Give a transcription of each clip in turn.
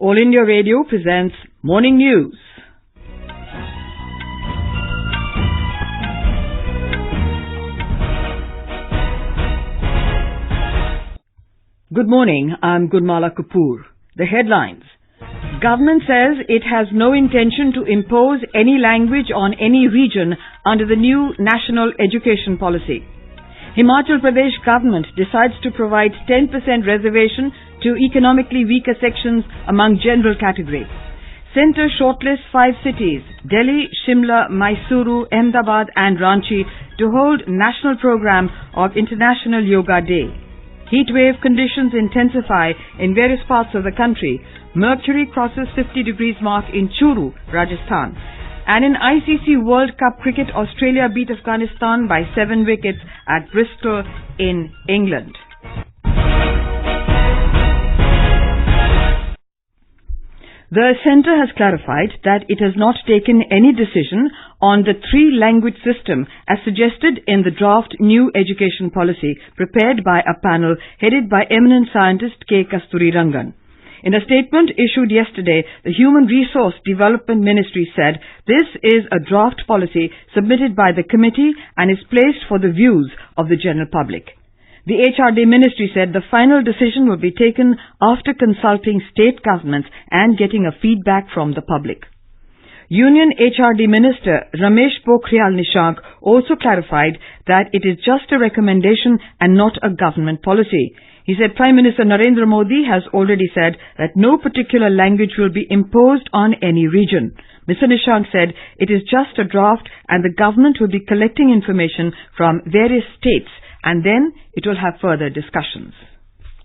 All India Radio presents Morning News. Good morning, I'm Gurmala Kapoor. The headlines. Government says it has no intention to impose any language on any region under the new National Education Policy. Himachal Pradesh government decides to provide 10% reservation to economically weaker sections among general category. Centre shortlists 5 cities, Delhi, Shimla, Mysore, Ahmedabad and Ranchi to hold national program of International Yoga Day. Heatwave conditions intensify in various parts of the country. Mercury crosses 50 degrees mark in Churu, Rajasthan. And in ICC World Cup Cricket, Australia beat Afghanistan by 7 wickets at Bristol in England. The centre has clarified that it has not taken any decision on the 3-language system as suggested in the draft new education policy prepared by a panel headed by eminent scientist K. Kasturirangan. In a statement issued yesterday, the Human Resource Development Ministry said this is a draft policy submitted by the committee and is placed for the views of the general public. The HRD Ministry said the final decision will be taken after consulting state governments and getting a feedback from the public. Union HRD Minister Ramesh Pokhriyal Nishank also clarified that it is just a recommendation and not a government policy. He said Prime Minister Narendra Modi has already said that no particular language will be imposed on any region. Mr. Nishank said it is just a draft and the government will be collecting information from various states and then it will have further discussions.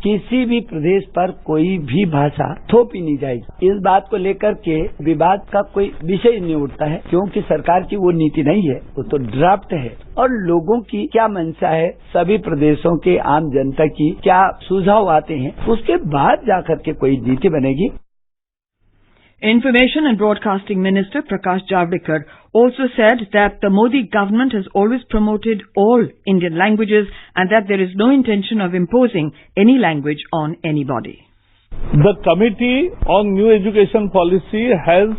किसी भी प्रदेश पर कोई भी भाषा थोपी नहीं जाएगी। इस बात को लेकर के विवाद का कोई विषय नहीं उठता है क्योंकि सरकार की वो नीति नहीं है, वो तो ड्राफ्ट है और लोगों की क्या मंशा है, सभी प्रदेशों के आम जनता की क्या सुझाव आते हैं, उसके बाद जाकर के कोई नीति बनेगी। Information and Broadcasting Minister Prakash Javadekar also said that the Modi government has always promoted all Indian languages and that there is no intention of imposing any language on anybody. The Committee on New Education Policy has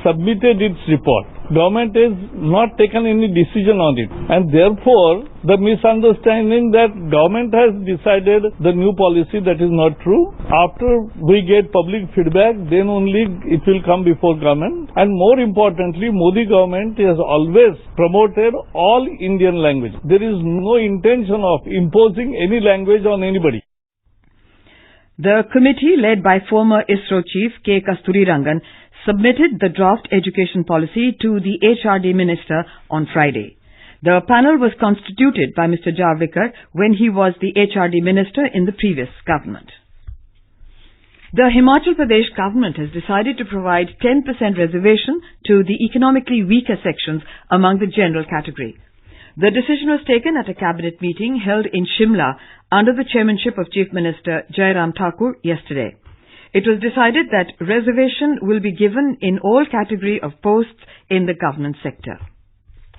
submitted its report. Government has not taken any decision on it, and therefore the misunderstanding that government has decided the new policy, that is not true. After we get public feedback, then only it will come before government. And more importantly, Modi government has always promoted all Indian language. There is no intention of imposing any language on anybody. The committee, led by former ISRO chief K. Kasturirangan, submitted the draft education policy to the HRD minister on Friday. The panel was constituted by Mr. Javadekar when he was the HRD minister in the previous government. The Himachal Pradesh government has decided to provide 10% reservation to the economically weaker sections among the general category. The decision was taken at a cabinet meeting held in Shimla under the chairmanship of Chief Minister Jairam Thakur yesterday. It was decided that reservation will be given in all category of posts in the government sector.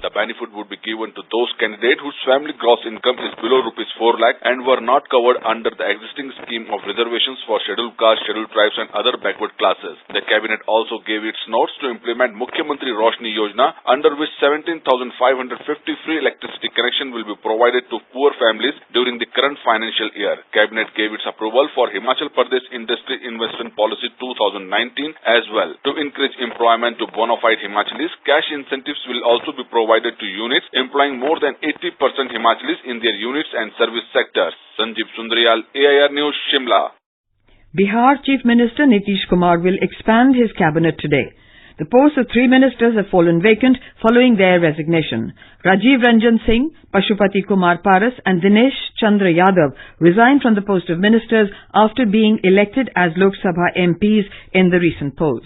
The benefit would be given to those candidates whose family gross income is below Rs 4 lakh and were not covered under the existing scheme of reservations for scheduled castes, scheduled tribes and other backward classes. The cabinet also gave its notes to implement Mukhyamantri Roshni Yojana, under which 17,550 free electricity connection will be provided to poor families during the current financial year. Cabinet gave its approval for Himachal Pradesh Industry Investment Policy 2019 as well. To encourage employment to bona fide Himachalis, cash incentives will also be provided to units employing more than 80% Himachalis in their units and service sectors. Sanjeev Sundaryal, AIR News, Shimla. Bihar Chief Minister Nitish Kumar will expand his cabinet today. The posts of 3 ministers have fallen vacant following their resignation. Rajiv Ranjan Singh, Pashupati Kumar Paras and Dinesh Chandra Yadav resigned from the post of ministers after being elected as Lok Sabha MPs in the recent polls.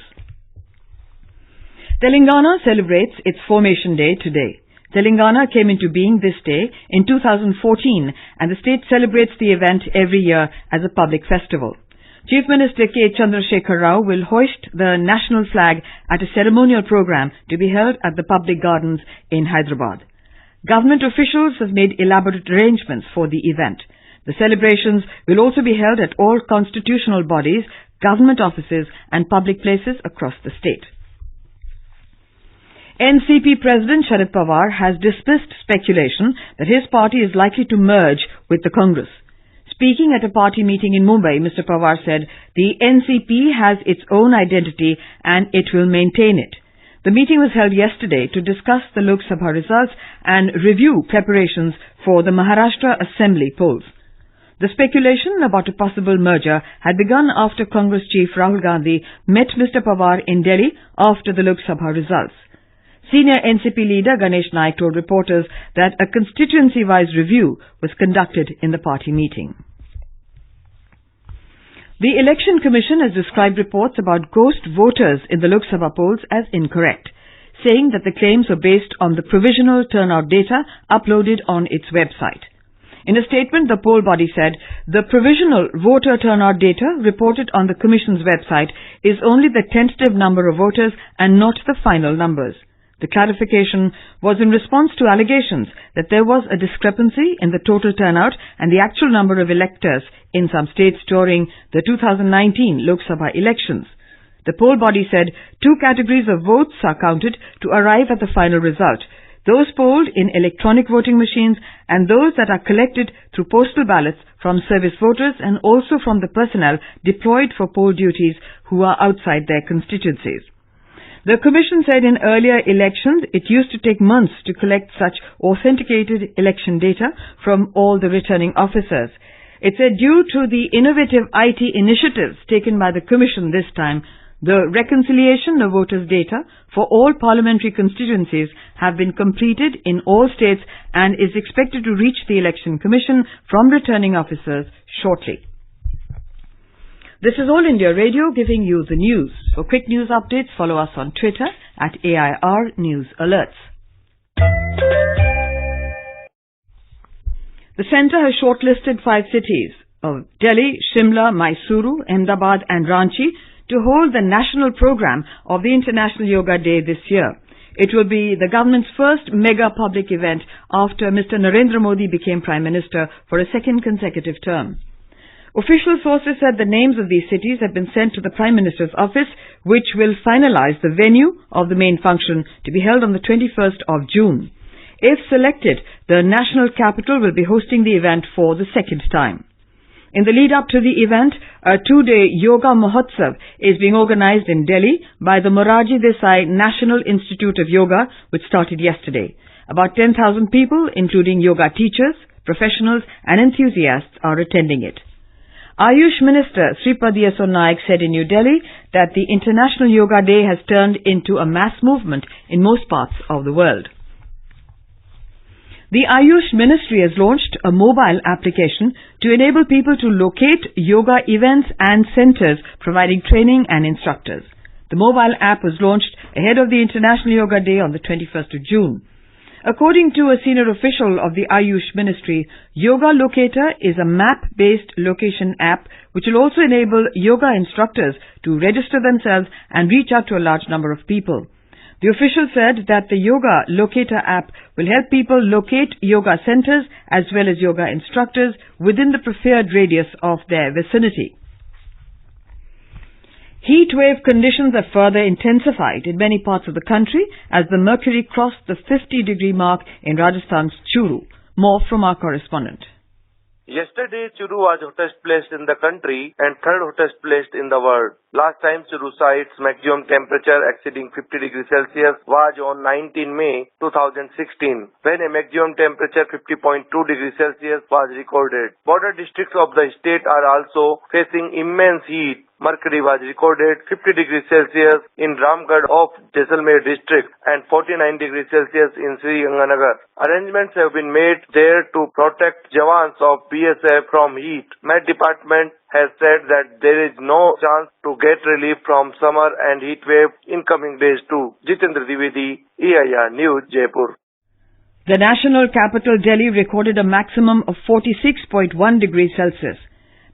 Telangana celebrates its Formation Day today. Telangana came into being this day in 2014 and the state celebrates the event every year as a public festival. Chief Minister K. Chandrasekhar Rao will hoist the national flag at a ceremonial program to be held at the public gardens in Hyderabad. Government officials have made elaborate arrangements for the event. The celebrations will also be held at all constitutional bodies, government offices and public places across the state. NCP President Sharad Pawar has dismissed speculation that his party is likely to merge with the Congress. Speaking at a party meeting in Mumbai, Mr. Pawar said the NCP has its own identity and it will maintain it. The meeting was held yesterday to discuss the Lok Sabha results and review preparations for the Maharashtra Assembly polls. The speculation about a possible merger had begun after Congress chief Rahul Gandhi met Mr. Pawar in Delhi after the Lok Sabha results. Senior NCP leader Ganesh Naik told reporters that a constituency-wise review was conducted in the party meeting. The Election Commission has described reports about ghost voters in the Lok Sabha polls as incorrect, saying that the claims were based on the provisional turnout data uploaded on its website. In a statement, the poll body said the provisional voter turnout data reported on the Commission's website is only the tentative number of voters and not the final numbers. The clarification was in response to allegations that there was a discrepancy in the total turnout and the actual number of electors in some states during the 2019 Lok Sabha elections. The poll body said 2 categories of votes are counted to arrive at the final result: those polled in electronic voting machines and those that are collected through postal ballots from service voters and also from the personnel deployed for poll duties who are outside their constituencies. The Commission said in earlier elections it used to take months to collect such authenticated election data from all the returning officers. It said due to the innovative IT initiatives taken by the Commission this time, the reconciliation of voters' data for all parliamentary constituencies have been completed in all states and is expected to reach the Election Commission from returning officers shortly. This is All India Radio giving you the news. For quick news updates, follow us on Twitter at AIR News Alerts. The Centre has shortlisted 5 cities of Delhi, Shimla, Mysore, Ahmedabad and Ranchi to hold the national program of the International Yoga Day this year. It will be the government's first mega public event after Mr. Narendra Modi became Prime Minister for a second consecutive term. Official sources said the names of these cities have been sent to the Prime Minister's office, which will finalize the venue of the main function to be held on the 21st of June. If selected, the national capital will be hosting the event for the second time. In the lead up to the event, a 2-day Yoga Mahotsav is being organized in Delhi by the Morarji Desai National Institute of Yoga, which started yesterday. About 10,000 people, including yoga teachers, professionals and enthusiasts, are attending it. Ayush Minister Sripad Yeso Naik said in New Delhi that the International Yoga Day has turned into a mass movement in most parts of the world. The Ayush Ministry has launched a mobile application to enable people to locate yoga events and centers providing training and instructors. The mobile app was launched ahead of the International Yoga Day on the 21st of June. According to a senior official of the Ayush Ministry, Yoga Locator is a map-based location app which will also enable yoga instructors to register themselves and reach out to a large number of people. The official said that the Yoga Locator app will help people locate yoga centers as well as yoga instructors within the preferred radius of their vicinity. Heat wave conditions have further intensified in many parts of the country as the mercury crossed the 50-degree mark in Rajasthan's Churu. More from our correspondent. Yesterday, Churu was hottest place in the country and third hottest place in the world. Last time Churu saw its maximum temperature exceeding 50 degrees Celsius was on 19 May 2016, when a maximum temperature 50.2 degrees Celsius was recorded. Border districts of the state are also facing immense heat. Mercury was recorded 50 degrees Celsius in Ramgarh of Jaisalmer district and 49 degrees Celsius in Sri Ganganagar. Arrangements have been made there to protect Jawans of BSF from heat. Met Department has said that there is no chance to get relief from summer and heat wave in coming days too. Jitendra Dwivedi, EIR News, Jaipur. The national capital Delhi recorded a maximum of 46.1 degrees Celsius.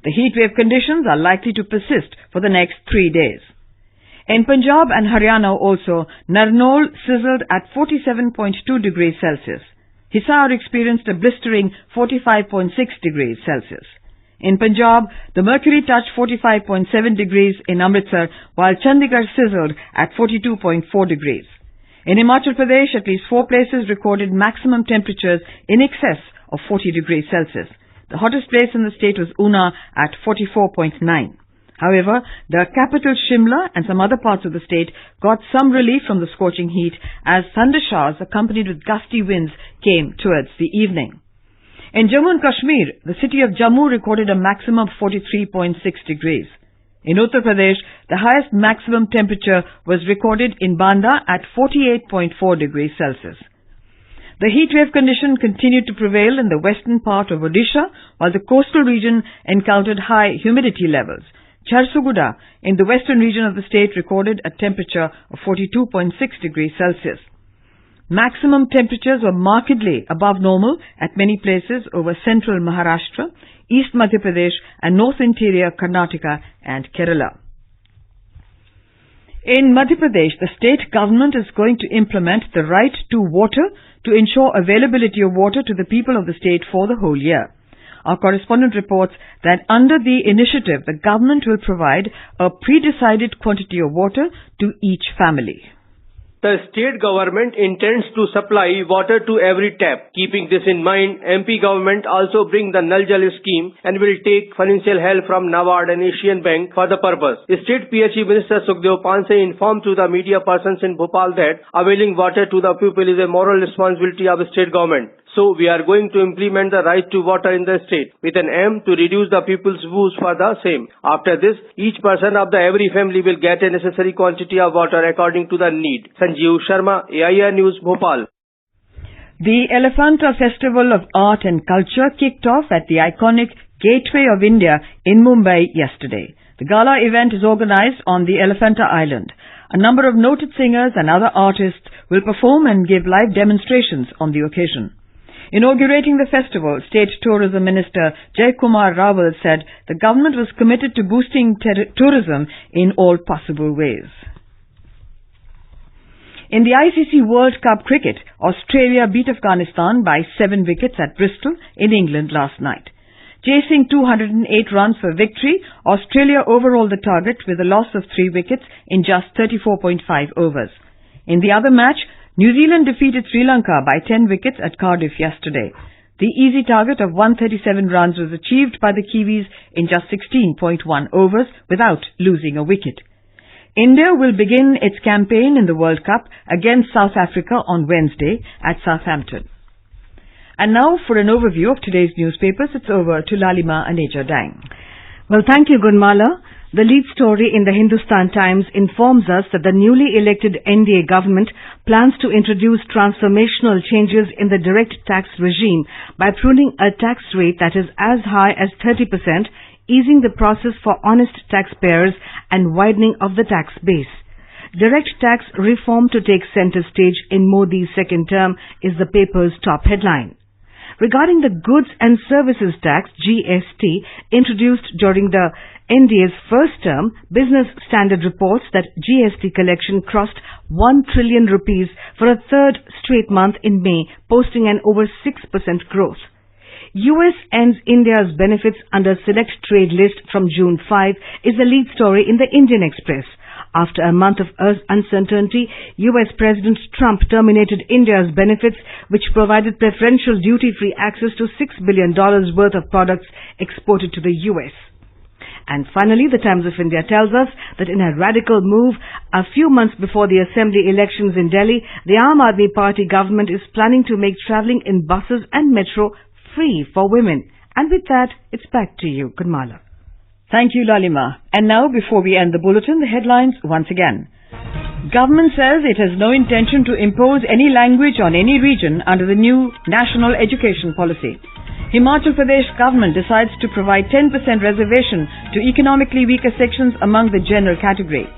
The heat wave conditions are likely to persist for the next 3 days. In Punjab and Haryana also, Narnaul sizzled at 47.2 degrees Celsius. Hisar experienced a blistering 45.6 degrees Celsius. In Punjab, the mercury touched 45.7 degrees in Amritsar, while Chandigarh sizzled at 42.4 degrees. In Himachal Pradesh, at least 4 places recorded maximum temperatures in excess of 40 degrees Celsius. The hottest place in the state was Una at 44.9. However, the capital Shimla and some other parts of the state got some relief from the scorching heat as thunder showers accompanied with gusty winds came towards the evening. In Jammu and Kashmir, the city of Jammu recorded a maximum of 43.6 degrees. In Uttar Pradesh, the highest maximum temperature was recorded in Banda at 48.4 degrees Celsius. The heat wave condition continued to prevail in the western part of Odisha, while the coastal region encountered high humidity levels. Jharsuguda in the western region of the state recorded a temperature of 42.6 degrees Celsius. Maximum temperatures were markedly above normal at many places over central Maharashtra, East Madhya Pradesh and North Interior Karnataka and Kerala. In Madhya Pradesh, the state government is going to implement the right to water to ensure availability of water to the people of the state for the whole year. Our correspondent reports that under the initiative, the government will provide a pre-decided quantity of water to each family. The state government intends to supply water to every tap. Keeping this in mind, MP government also bring the Nal Jal scheme and will take financial help from NABARD and Asian Bank for the purpose. State PHE Minister Sukhdev Panse informed to the media persons in Bhopal that availing water to the people is a moral responsibility of the state government. So we are going to implement the right to water in the state with an aim to reduce the people's woes for the same. After this, each person of the every family will get a necessary quantity of water according to the need. Sanjeev Sharma, AIR News, Bhopal. The Elephanta Festival of Art and Culture kicked off at the iconic Gateway of India in Mumbai yesterday. The gala event is organized on the Elephanta Island. A number of noted singers and other artists will perform and give live demonstrations on the occasion. Inaugurating the festival, State Tourism Minister Jaikumar Rawal said the government was committed to boosting tourism in all possible ways. In the ICC World Cup Cricket, Australia beat Afghanistan by 7 wickets at Bristol in England last night. Chasing 208 runs for victory, Australia overhauled the target with a loss of 3 wickets in just 34.5 overs. In the other match, New Zealand defeated Sri Lanka by 10 wickets at Cardiff yesterday. The easy target of 137 runs was achieved by the Kiwis in just 16.1 overs without losing a wicket. India will begin its campaign in the World Cup against South Africa on Wednesday at Southampton. And now for an overview of today's newspapers, it's over to Lalima Aneja Dang. Well, thank you, Gunmala. The lead story in the Hindustan Times informs us that the newly elected NDA government plans to introduce transformational changes in the direct tax regime by pruning a tax rate that is as high as 30%, easing the process for honest taxpayers and widening of the tax base. Direct tax reform to take center stage in Modi's second term is the paper's top headline. Regarding the Goods and Services Tax, GST, introduced during the NDA's first term, Business Standard reports that GST collection crossed 1 trillion rupees for a third straight month in May, posting an over 6% growth. US ends India's benefits under select trade list from June 5 is the lead story in the Indian Express. After a month of uncertainty, US President Trump terminated India's benefits, which provided preferential duty-free access to $6 billion worth of products exported to the US. And finally, the Times of India tells us that in a radical move, a few months before the assembly elections in Delhi, the Aam Aadmi Party government is planning to make travelling in buses and metro free for women. And with that, it's back to you, Gunmala. Thank you, Lalima. And now, before we end the bulletin, the headlines once again. Government says it has no intention to impose any language on any region under the new National Education Policy. Himachal Pradesh government decides to provide 10% reservation to economically weaker sections among the general category.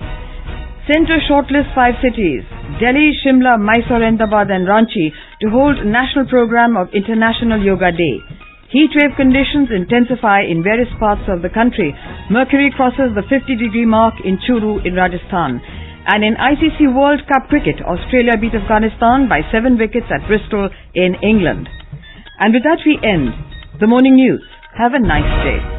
Centre shortlists 5 cities, Delhi, Shimla, Mysore, Ahmedabad and Ranchi, to hold a national program of International Yoga Day. Heat wave conditions intensify in various parts of the country. Mercury crosses the 50-degree mark in Churu in Rajasthan. And in ICC World Cup Cricket, Australia beat Afghanistan by 7 wickets at Bristol in England. And with that we end the morning news. Have a nice day.